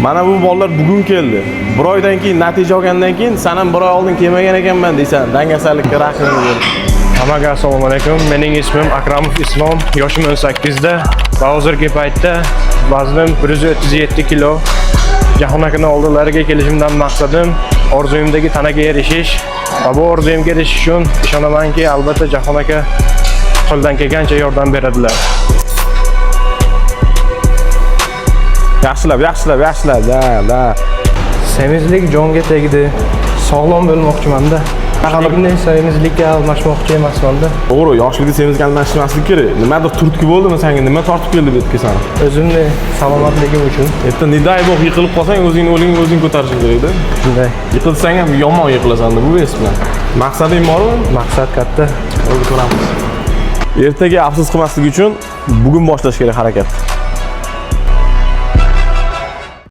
Mana bu bolalar bugun keldi. Bir oydan keyin natija olgandan keyin sen ham bir oy oldin kelmagan ekanman deysan. Dangasalikka rahming ber. Hammaga assalomu alaykum. Mening ismim Akramov Islom. Yoshim 18 da va hozirgi paytda vaznim 137 kilo. Jahon akini oldilariga kelishimdan maqsadim orzuyimdagi tanaga erishish va bu orzuyimga erishish uchun ishonamanki, albatta Jahon aka qo'ldan kelgancha yordam beradilar. Yaxshilab. Da. Semizlik jonga tegdi. Sog'lom bo'lmoqchiman-da. Qanday semizlikka almashmoqchi emasman-da. To'g'ri, yoshligida semizga almashmaslik kerak. Nimadir turtki bo'ldimi senga? Nima tortib keldi bu yerga sana? O'zimni salomatligim uchun. Erta niday bo'q yiqilib qolsang, o'zingni o'lingni o'zing ko'tarishing kerak-da. Shunday. Yiqilsang ham yomon yiqilasan-da bu es bilan. Maqsading bormi? Maqsad katta. O'zi ko'ramiz. Ertaga afsus qilmaslik uchun bugun boshlash kerak harakat.